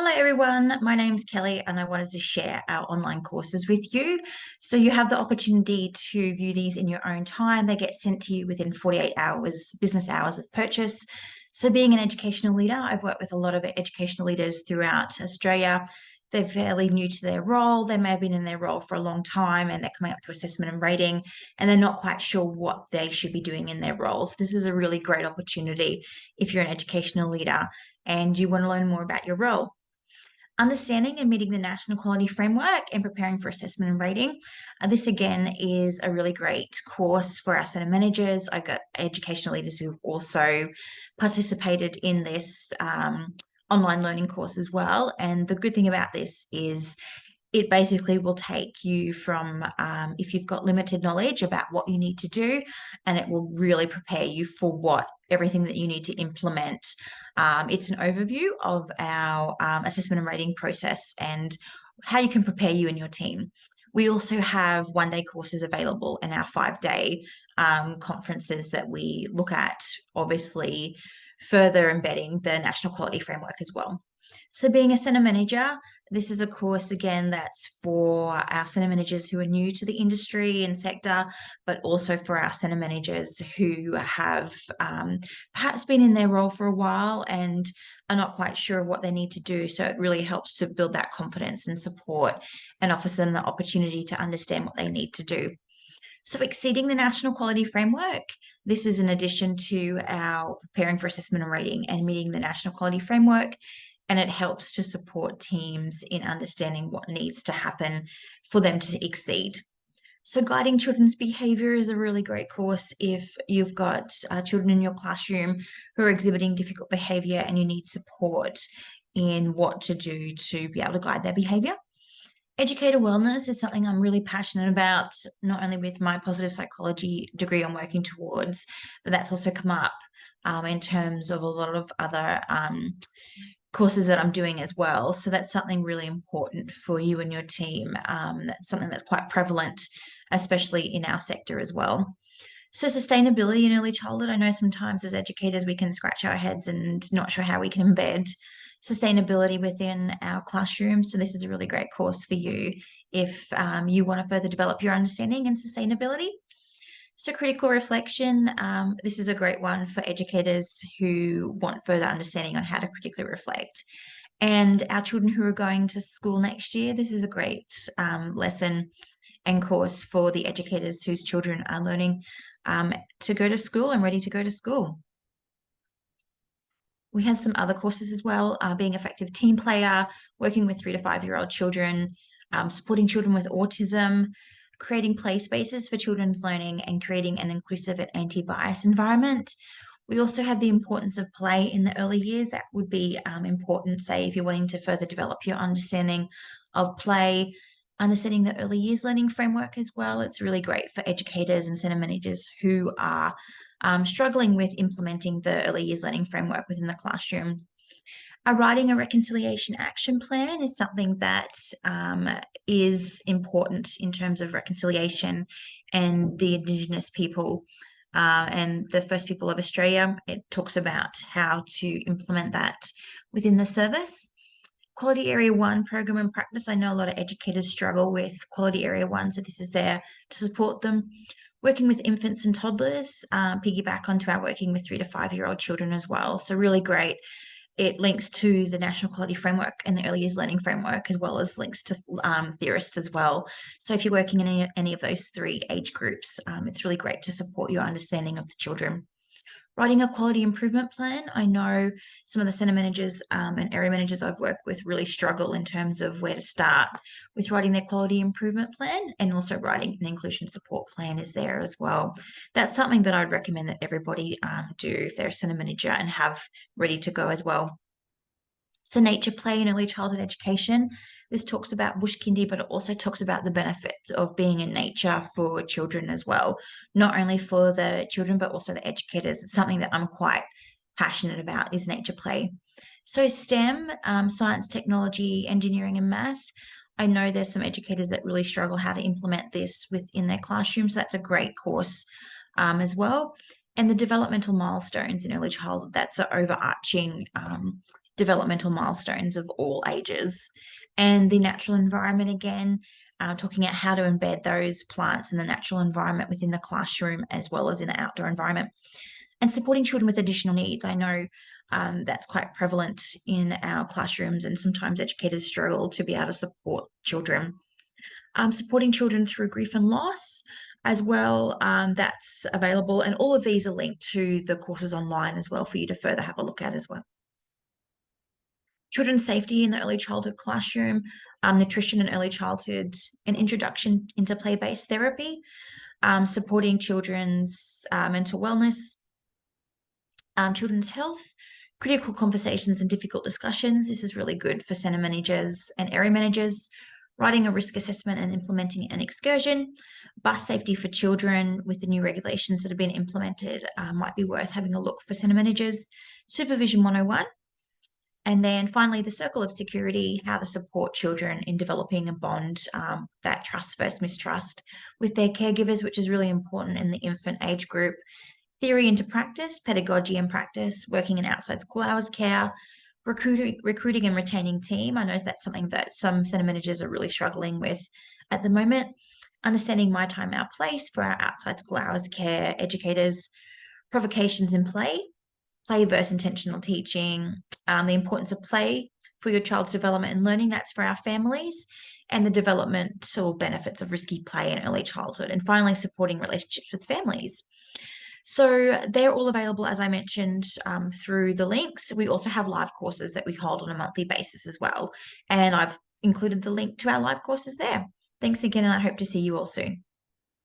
Hello everyone, my name's Kelly and I wanted to share our online courses with you. So you have the opportunity to view these in your own time. They get sent to you within 48 hours, business hours of purchase. So being an educational leader, I've worked with a lot of educational leaders throughout Australia. They're fairly new to their role. They may have been in their role for a long time and they're coming up to assessment and rating and they're not quite sure what they should be doing in their roles. This is a really great opportunity if you're an educational leader and you want to learn more about your role. Understanding and meeting the National Quality Framework and preparing for assessment and rating. This again is a really great course for our centre managers. I've got educational leaders who also participated in this online learning course as well. And the good thing about this is it basically will take you from if you've got limited knowledge about what you need to do, and it will really prepare you for what everything that you need to implement. It's an overview of our assessment and rating process and how you can prepare you and your team. We also have one-day courses available in our 5-day conferences that we look at, obviously further embedding the National Quality Framework as well. So being a centre manager, this is a course again that's for our centre managers who are new to the industry and sector, but also for our centre managers who have perhaps been in their role for a while and are not quite sure of what they need to do. So it really helps to build that confidence and support and offers them the opportunity to understand what they need to do. So exceeding the National Quality Framework, this is in addition to our preparing for assessment and rating and meeting the National Quality Framework, and it helps to support teams in understanding what needs to happen for them to exceed. So guiding children's behaviour is a really great course if you've got children in your classroom who are exhibiting difficult behaviour and you need support in what to do to be able to guide their behaviour. Educator wellness is something I'm really passionate about, not only with my positive psychology degree I'm working towards, but that's also come up in terms of a lot of other courses that I'm doing as well. So that's something really important for you and your team. That's something that's quite prevalent, especially in our sector as well. So sustainability in early childhood, I know sometimes as educators we can scratch our heads and not sure how we can embed sustainability within our classroom. So this is a really great course for you if you want to further develop your understanding in sustainability. So critical reflection, this is a great one for educators who want further understanding on how to critically reflect. And our children who are going to school next year, this is a great lesson and course for the educators whose children are learning to go to school and ready to go to school. We have some other courses as well, being effective team player, working with 3 to 5-year-old children, supporting children with autism, creating play spaces for children's learning, and creating an inclusive and anti-bias environment. We also have the importance of play in the early years. That would be important, say, if you're wanting to further develop your understanding of play, understanding the early years learning framework as well. It's really great for educators and centre managers who are struggling with implementing the early years learning framework within the classroom. Writing a reconciliation action plan is something that is important in terms of reconciliation and the Indigenous people and the First People of Australia. It talks about how to implement that within the service. Quality Area 1 program and practice. I know a lot of educators struggle with Quality Area 1, so this is there to support them. Working with infants and toddlers, piggyback onto our working with 3 to 5-year-old children as well. So really great. It links to the National Quality Framework and the Early Years Learning Framework, as well as links to theorists as well. So if you're working in any of those 3 age groups, it's really great to support your understanding of the children. Writing a quality improvement plan. I know some of the centre managers and area managers I've worked with really struggle in terms of where to start with writing their quality improvement plan, and also writing an inclusion support plan is there as well. That's something that I'd recommend that everybody do if they're a centre manager and have ready to go as well. So nature play in early childhood education. This talks about bush kindy, but it also talks about the benefits of being in nature for children as well, not only for the children, but also the educators. It's something that I'm quite passionate about is nature play. So STEM, science, technology, engineering, and math. I know there's some educators that really struggle how to implement this within their classrooms. So that's a great course as well. And the developmental milestones in early childhood, that's an overarching developmental milestones of all ages. And the natural environment again, talking about how to embed those plants in the natural environment within the classroom as well as in the outdoor environment. And supporting children with additional needs. I know that's quite prevalent in our classrooms, and sometimes educators struggle to be able to support children. Supporting children through grief and loss as well, that's available. And all of these are linked to the courses online as well for you to further have a look at as well. Children's safety in the early childhood classroom, nutrition and early childhood, an introduction into play-based therapy, supporting children's mental wellness, children's health, critical conversations and difficult discussions. This is really good for centre managers and area managers. Writing a risk assessment and implementing an excursion. Bus safety for children with the new regulations that have been implemented might be worth having a look for centre managers. Supervision 101. And then finally, the circle of security, how to support children in developing a bond, that trust versus mistrust with their caregivers, which is really important in the infant age group. Theory into practice, pedagogy and practice, working in outside school hours care, recruiting and retaining team. I know that's something that some centre managers are really struggling with at the moment. Understanding my time, our place for our outside school hours care educators, provocations in play versus intentional teaching, the importance of play for your child's development and learning. That's for our families, and the developmental benefits of risky play in early childhood. And finally, supporting relationships with families. So they're all available, as I mentioned, through the links. We also have live courses that we hold on a monthly basis as well. And I've included the link to our live courses there. Thanks again, and I hope to see you all soon.